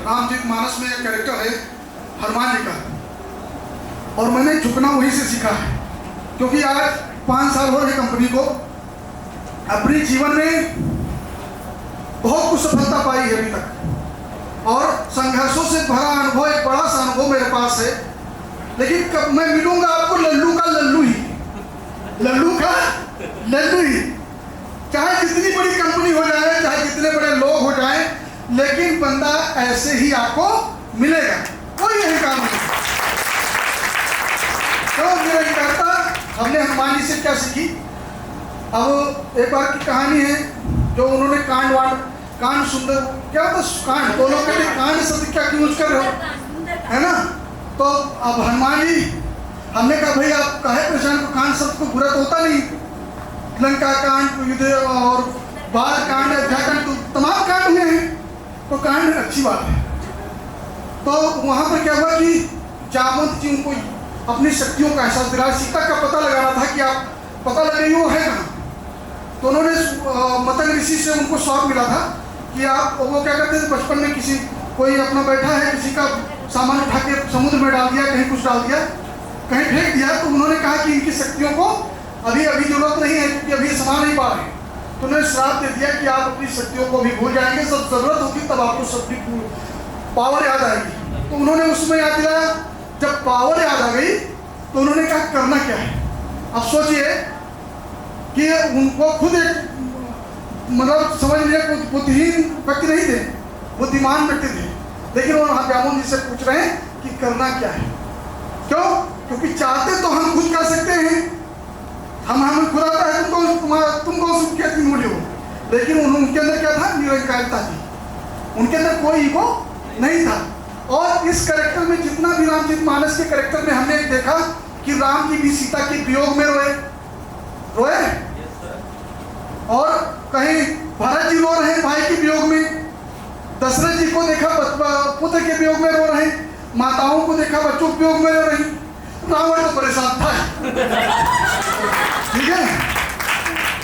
रामचरितमानस में एक कैरेक्टर है हनुमान जी का, और मैंने झुकना वहीं से सीखा है, क्योंकि आज 5 साल हो रहे कंपनी को। अपने जीवन में बहुत कुछ सफलता पाई है अभी तक, और संघर्षों से भरा अनुभव, एक बड़ा सा अनुभव मेरे पास है। लेकिन कब मैं मिलूंगा आपको लल्लू का लल्लू ही, लल्लू का लल्लू ही। चाहे जितनी बड़ी कंपनी हो जाए, चाहे जितने बड़े लोग हो जाए, लेकिन बंदा ऐसे ही आपको मिलेगा, कोई यही काम नहीं। तो निरंतरता हमने हनुमान जी से क्या सीखी। अब एक बार की कहानी है, जो उन्होंने कांड सुंदर, क्या होता कांड, तो लोग कहते कांड शब्द क्या यूज कर रहे हो, है ना। तो अब हनुमान जी, हमने कहा भाई आप काहे परेशान को, कांड शब्द को बुरा तो होता नहीं, लंका कांड, युद्ध और बाल कांड, अध्याकांड, तो तमाम कांड हुए हैं, तो कांड अच्छी बात है। तो वहाँ पर क्या हुआ कि जामवंत जी उनको अपनी शक्तियों का एहसास दिला, सीता का पता लगाना था कि आप पता लगे वो है कहाँ। तो उन्होंने मतंग ऋषि से उनको सौंप मिला था कि आप, वो क्या करते थे बचपन में, किसी कोई अपना बैठा है, किसी का सामान उठा के समुद्र में डाल दिया, कहीं कुछ डाल दिया, कहीं फेंक दिया, तो उन्होंने कहा कि इनकी शक्तियों को अभी जरूरत नहीं है, क्योंकि अभी समा नहीं पा रहे। तो उन्होंने श्राप दे दिया कि आप अपनी शक्तियों को भी भूल जाएंगे, सब जरूरत होगी तब आपको सबकी पावर याद आएगी। तो उन्होंने उसमें याद दिलाया। जब पावर याद आ गई तो उन्होंने कहा करना क्या है। अब सोचिए कि उनको खुद एक मतलब समझ लीजिए बुद्धिहीन व्यक्ति नहीं थे, बुद्धिमान व्यक्ति थे, लेकिन वो जामुन जी से पूछ रहे हैं कि करना क्या है। क्यों? क्योंकि चाहते तो हम खुद कर सकते हैं, हमें खुद आता है, तुमको क्या मूल्य हो, लेकिन उनके अंदर क्या था, निरंकारिता थी, उनके अंदर कोई ईगो नहीं था। और इस कैरेक्टर में जितना भी रामचरितमानस के कैरेक्टर में हमने देखा कि राम जी भी सीता के वियोग में रोए, और कहीं भरत जी रो रहे हैं भाई के वियोग में, दशरथ जी को देखा पुत्र के वियोग में रो रहे, माताओं को देखा बच्चों के वियोग में रो रही, रावण तो परेशान था, ठीक है।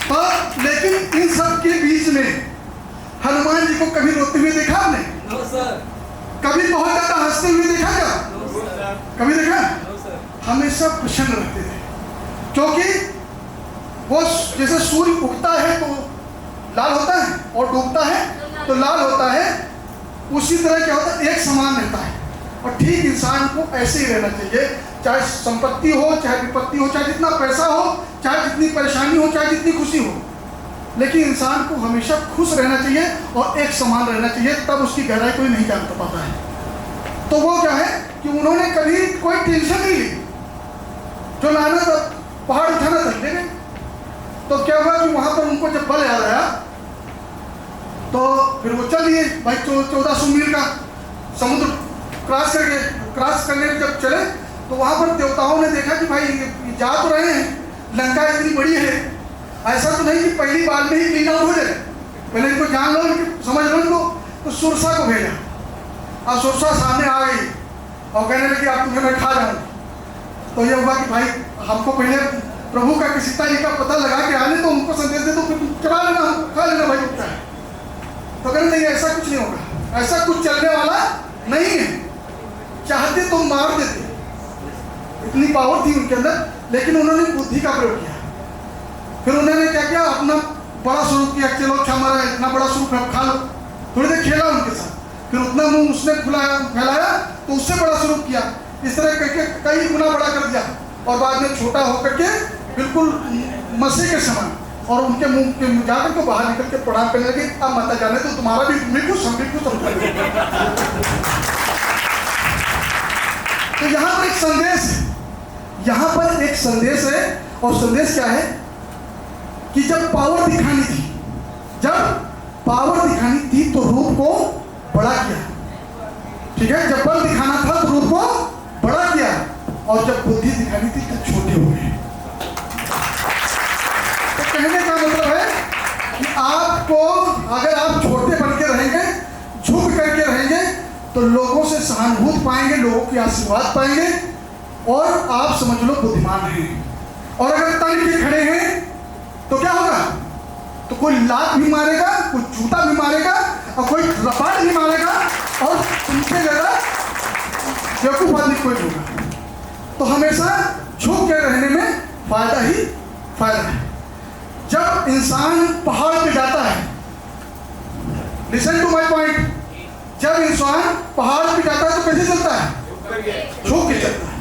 तो लेकिन इन सब के बीच में हनुमान जी को कभी रोते हुए देखा आपने? कभी बहुत ज्यादा हंसते हुए देखा क्या? कभी देखा? हमेशा प्रसन्न रहते थे, क्योंकि वो जैसे सूर्य उगता है तो लाल होता है और डूबता है तो लाल होता है, उसी तरह क्या होता है, एक समान रहता है। और ठीक इंसान को ऐसे ही रहना चाहिए, चाहे संपत्ति हो, चाहे विपत्ति हो, चाहे जितना पैसा हो, चाहे जितनी परेशानी हो, चाहे जितनी खुशी हो, लेकिन इंसान को हमेशा खुश रहना चाहिए और एक समान रहना चाहिए, तब उसकी गहराई कोई नहीं जान पाता है। तो वो क्या है कि उन्होंने कभी कोई टेंशन नहीं ली, जो लाना था पहाड़ उठाना था ले गए। तो क्या हुआ कि वहां पर उनको जब बल याद आया तो फिर वो चल दिए भाई 1400 मील का समुद्र क्रॉस करने जब चले, तो वहां पर देवताओं ने देखा कि भाई जा तो रहे हैं, लंका इतनी बड़ी है, ऐसा तो नहीं कि पहली बार में ही क्लीन आउट हो जाए, पहले इनको जान लो, समझ लो इनको। तो सुरसा को भेजा, और सुरसा सामने आ गई और कहने लगी आप तुम्हें मैं खा जाऊँ। तो ये हुआ कि भाई हमको पहले प्रभु का सीता जी का पता लगा के आने तो उनको संदेश दे, तो चला लेना, खा लेना भाई उठता है। तो कहने नहीं ऐसा कुछ नहीं होगा, ऐसा कुछ चलने वाला नहीं है, चाहते तो मार देते, इतनी पावर थी उनके अंदर, लेकिन उन्होंने बुद्धि का प्रयोग किया। फिर उन्होंने क्या किया, अपना बड़ा स्वरूप किया, चलो अच्छा हमारा इतना बड़ा स्वरूप है खा लो, थोड़ी देर खेला उनके साथ, फिर उतना मुंह उसने फैलाया तो उससे बड़ा स्वरूप किया, इस तरह करके कई गुना बड़ा कर दिया, और बाद में छोटा होकर के बिल्कुल मसी के समान, और उनके मुंह के जाकर के बाहर निकल के प्रणाम करने लगे, अब माता जाने तो तुम्हारा भी बिल्कुल तो यहाँ पर एक संदेश है, यहाँ पर एक संदेश है, और संदेश क्या है कि जब पावर दिखानी थी तो रूप को बड़ा किया, ठीक है, जब बल दिखाना था तो रूप को बड़ा किया, और जब बुद्धि दिखानी थी तो छोटे हो गए। तो कहने का मतलब है कि आपको अगर आप छोटे बन के रहेंगे, झुक करके रहेंगे, तो लोगों से सहानुभूति पाएंगे, लोगों की आशीर्वाद पाएंगे, और आप समझ लो बुद्धिमान हैं। और अगर तन के खड़े हैं तो क्या होगा, तो कोई लात भी मारेगा, कोई जूता भी मारेगा, और कोई रपाट भी मारेगा, और कोई नहीं होगा। तो हमेशा झुक के रहने में फायदा ही फायदा है। जब इंसान पहाड़ पे जाता है, लिसन टू माय पॉइंट, जब इंसान पहाड़ पे जाता है तो कैसे चलता है? झुक के चलता है।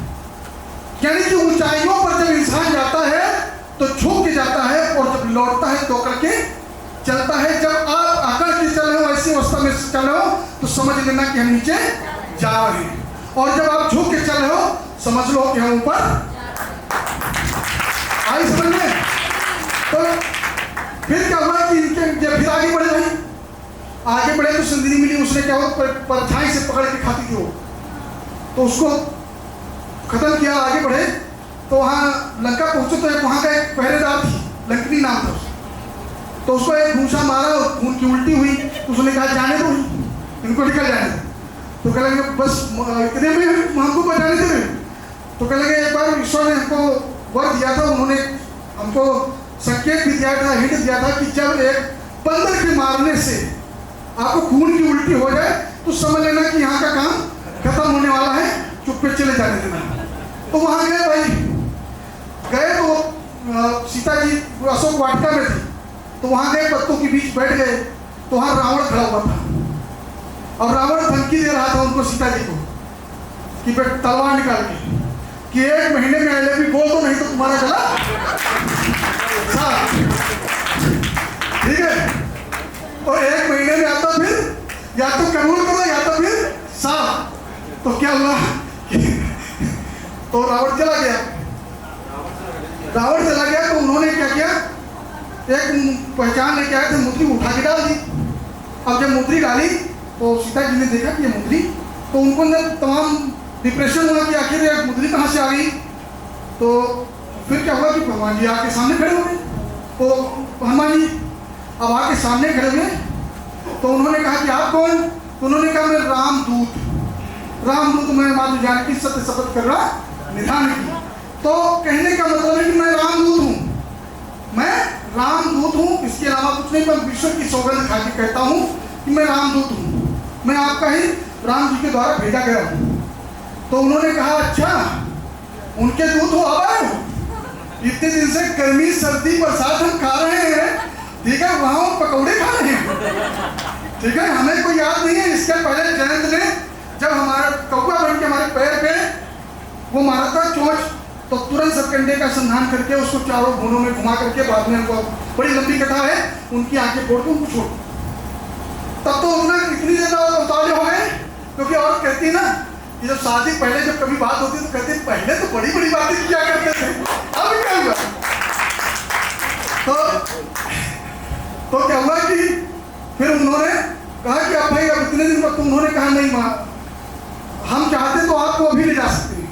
यानी कि ऊंचाइयों पर जब इंसान जाता है तो झुक के जाता है, और जब लौटता है तो करके चलता है। जब आप आकर के चल रहे हो, ऐसी अवस्था में चल रहे हो, तो समझ लेना कि हम नीचे जा रहे हैं, और जब आप झुक के चल रहे हो समझ लो कि हम ऊपर आई। समझ में? तो फिर क्या हुआ कि इनके जब फिर आगे बढ़े, भाई आगे बढ़े तो संदीनी मिली, उसने क्या हुआ परछाई से पकड़ के खाती थी वो, तो उसको खत्म किया। आगे बढ़े तो वहाँ लंका पहुंचे तो वहाँ का एक पहरेदार थी, लंकनी नाम था, तो उसको एक घूसा मारा और खून की उल्टी हुई। तो उसने कहा जाने दो, इनको निकल जाने दो। तो कह लगे बस इतने में हमको बचाने दे। तो कह लगे एक बार ईश्वर ने हमको वर दिया था, उन्होंने हमको संकेत भी दिया था, हिंट दिया था कि जब एक बंदर के मारने से आपको खून की उल्टी हो जाए तो समझ लेना कि यहाँ का काम खत्म होने वाला है, चुप पे चले जाने देना। तो वहाँ गए भाई, गए तो सीता जी अशोक वाटिका में थी, तो वहाँ गए, पत्तों के बीच बैठ गए, तो वहाँ रावण खड़ा हुआ था, और रावण धमकी दे रहा था उनको, सीता जी को, कि बेटा तलवार निकाल के कि 1 महीने में आई लव यू बोल दो, नहीं तो तुम्हारा गला साफ। ठीक है? और 1 महीने में आता फिर या तो कबूल करो या तो फिर साफ। तो क्या हुआ? तो रावण चला गया। रावण चला गया तो उन्होंने क्या किया, एक पहचान लेके आए थे, मुद्री उठा के डाल दी। अब जब मुद्री डाली तो सीता जी ने देखा कि ये मुद्री, तो उनको तमाम डिप्रेशन हुआ कि आखिर ये मुद्री कहाँ से आ गई। तो फिर क्या हुआ कि भगवान जी आके सामने खड़े हो गए। तो हनुमान जी अब आके सामने खड़े हुए, तो उन्होंने कहा कि आप कौन? तो उन्होंने कहा मैं रामदूत, रामदूत मैं माता जानकी सत्य शपथ कर रहा निधान की। तो कहने का मतलब है कि मैं रामदूत हूँ, मैं रामदूत हूँ, इसके अलावा कुछ नहीं। मैं विश्व की सौगंध खा के कहता हूँ कि मैं रामदूत हूँ, मैं आपका ही राम जी के द्वारा भेजा गया हूँ। तो उन्होंने कहा अच्छा उनके दूत हो, अब आए हो? इतने दिन से गर्मी सर्दी बरसात हम खा रहे हैं, ठीक है, वहाँ पकौड़े खा रहे हैं, ठीक है, हमें कोई याद नहीं है। इसके पहले जयंत ने जब हमारा कौवा बन के हमारे पैर पे वो मारा था चोंच, तो तुरंत सरकंडे का संधान करके उसको चारों भुनों में घुमा करके बाद में उनको, बड़ी लंबी कथा है, उनकी आंखें फोड़ के उनको छोड़। तब तो उन्होंने इतनी ज्यादा उतावले हो गए, क्योंकि और कहती है ना कि जब शादी पहले जब कभी बात होती तो कहते पहले तो बड़ी बड़ी बातें किया करते थे, अब क्या हुआ? तो क्या हुआ कि फिर उन्होंने कहा कि अब भाई अब इतने दिन बाद, तो उन्होंने कहा नहीं माँ, हम चाहते तो आपको अभी ले जा सकते हैं,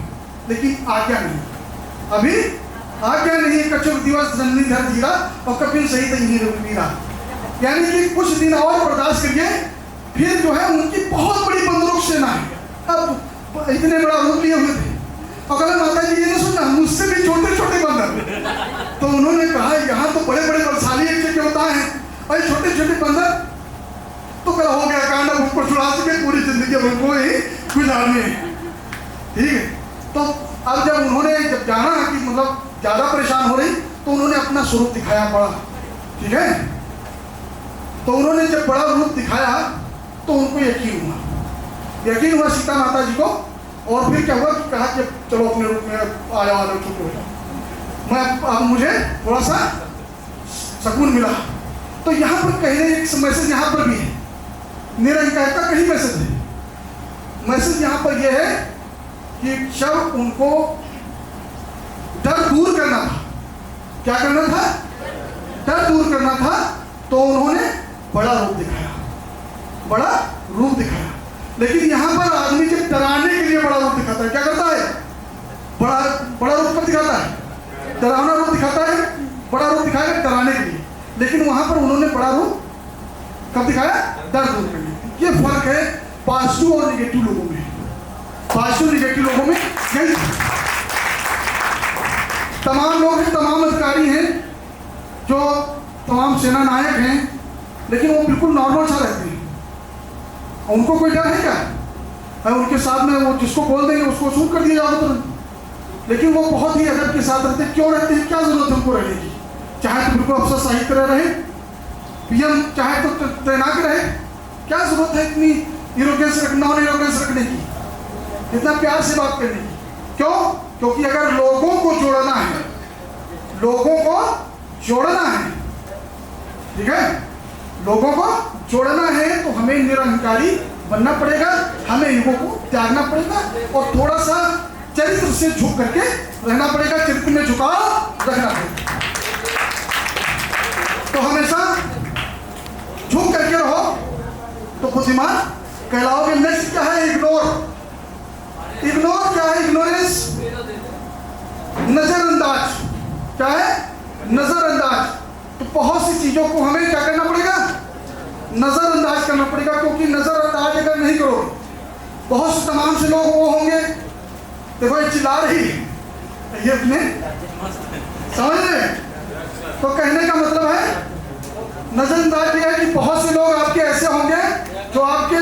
लेकिन आज्ञा नहीं, अभी आज्ञा नहीं। कछुर दिवस जननी धर धीरा और कपिल सहित नहीं वीरा, यानी कि कुछ दिन और बर्दाश्त करिए, फिर जो है उनकी बहुत बड़ी बंदरों सेना है। अब इतने बड़ा रूप लिए हुए थे, और कहले माता जी ये नहीं सुनना, मुझसे भी छोटे छोटे बंदर। तो उन्होंने कहा यहाँ तो बड़े बड़े बलशाली एक के होता है, और छोटे छोटे बंदर, तो कल हो गया कांड, अब उनको छुड़ा सके, पूरी जिंदगी अब उनको ही गुजारनी है। ठीक है? तो अब जब उन्होंने जब जाना कि मतलब ज्यादा परेशान हो रही, तो उन्होंने अपना स्वरूप दिखाया बड़ा। ठीक है? तो उन्होंने जब बड़ा रूप दिखाया तो उनको यकीन हुआ सीता माता जी को। और फिर क्या हुआ कि कहा कि चलो अपने रूप में आ जाओ, चुप हो जाओ, मैं अब मुझे थोड़ा सा सुकून मिला। तो यहाँ पर कहने एक मैसेज यहाँ पर भी है, निरंकार का कहीं मैसेज है। मैसेज यहाँ पर यह है कि जब उनको डर दूर करना था, क्या करना था? डर दूर करना था, तो उन्होंने बड़ा रूप दिखाया, बड़ा रूप दिखाया। लेकिन यहाँ पर आदमी जब डराने के लिए बड़ा रूप दिखाता है, क्या करता है? बड़ा रूप कब दिखाता है? डरावना रूप दिखाता है, बड़ा रूप दिखाएगा डराने के लिए। लेकिन वहां पर उन्होंने बड़ा रूप कब दिखाया? डर दूर करने। ये फर्क है पॉजिटिव और निगेटिव लोगों में। पॉजिटिव निगेटिव लोगों में यही तमाम लोग हैं, तमाम अधिकारी हैं, जो तमाम सेना नायक हैं, लेकिन वो बिल्कुल नॉर्मल सा रहते हैं। उनको कोई डर है क्या? उनके साथ में वो जिसको बोल देंगे उसको शूट कर दिया जाएगा तुरंत। लेकिन वो बहुत ही अदब के साथ रहते हैं। क्यों रहते हैं? क्या जरूरत है उनको रहने की? चाहे तो बिल्कुल अफसर शाही तरह रहे, पीएम चाहे तो तैनात रहे, क्या जरूरत है इतनी इरोगेंस नॉन इरोगेंस रखने की, इतना प्यार से बात करने की? क्यों? क्योंकि अगर लोगों को जोड़ना है, लोगों को जोड़ना है, ठीक है, लोगों को जोड़ना है तो हमें निरहंकारी बनना पड़ेगा, हमें ईगो को त्यागना पड़ेगा और थोड़ा सा चरित्र से झुक करके रहना पड़ेगा, चरित्र में झुकाव रखना पड़ेगा। तो हमेशा झुक करके रहो तो बुद्धिमान कहलाओगे। नेक्स्ट क्या है? इग्नोर। इग्नोर क्या है? इग्नोरेंस, नजरअंदाज। क्या है? नजरअंदाज। तो बहुत सी चीजों को हमें क्या करना पड़ेगा? नजरअंदाज करना पड़ेगा, क्योंकि नजरअंदाज अगर नहीं करोगे, बहुत से तमाम से लोग वो होंगे, देखो ये चिल्ला रही है, ये अपने समझ रहे? तो कहने का मतलब है नजरअंदाज है कि बहुत से लोग आपके ऐसे होंगे जो आपके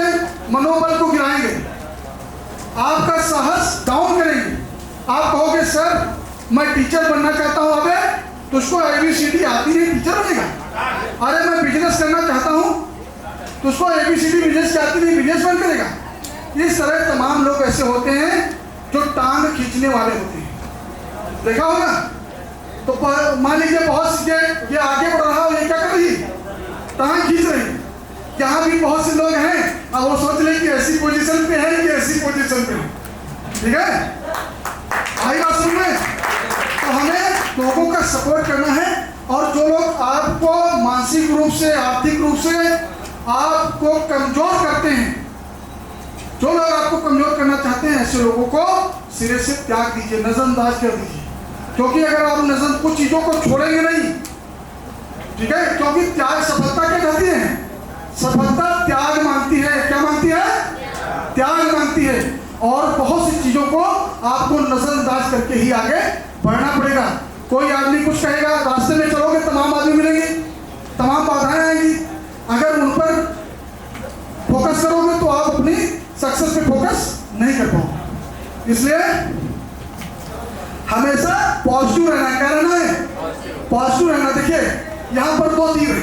मनोबल को गिराएंगे, आपका साहस डाउन करेंगे। आप कहोगे सर मैं टीचर बनना चाहता हूं, अबे तुझको ABCD आती नहीं, टीचर बनेगा? अरे मैं बिजनेस करना चाहता हूं, तुझको ABCD बिजनेस की आती नहीं, बिजनेस बन करेगा? इस तरह तमाम लोग ऐसे होते हैं जो टांग खींचने वाले होते हैं, देखा होगा। तो मान लीजिए बहुत से ये आगे बढ़ रहा हो, ये क्या कर रही है? टांग खींच रही है। यहाँ भी बहुत से लोग हैं, अब वो सोच रहे कि ऐसी पोजीशन पे है कि ऐसी पोजीशन पे है, ठीक है? आई बात सुन रहे? तो हमें लोगों का सपोर्ट करना है, और जो लोग आपको मानसिक रूप से, आर्थिक रूप से आपको कमजोर करते हैं, जो लोग आपको कमजोर करना चाहते हैं, ऐसे लोगों को सिरे से त्याग दीजिए, नजरअंदाज कर दीजिए। क्योंकि अगर आप नजर कुछ चीजों को छोड़ेंगे नहीं, ठीक है, क्योंकि त्याग सफलता क्या कहती है? सफलता त्याग मांगती है। क्या मांगती है? त्याग मांगती है। और बहुत सी चीजों को आपको नजरअंदाज करके ही आगे बढ़ना पड़ेगा। कोई आदमी कुछ कहेगा, रास्ते में चलोगे तमाम आदमी मिलेंगे, तमाम बाधाएं आएंगी, अगर उन पर फोकस करोगे तो आप अपनी सक्सेस पे फोकस नहीं कर पाओगे। इसलिए हमेशा पॉजिटिव रहना। क्या रहना है? पॉजिटिव रहना। देखिए यहाँ पर 2 तीर है,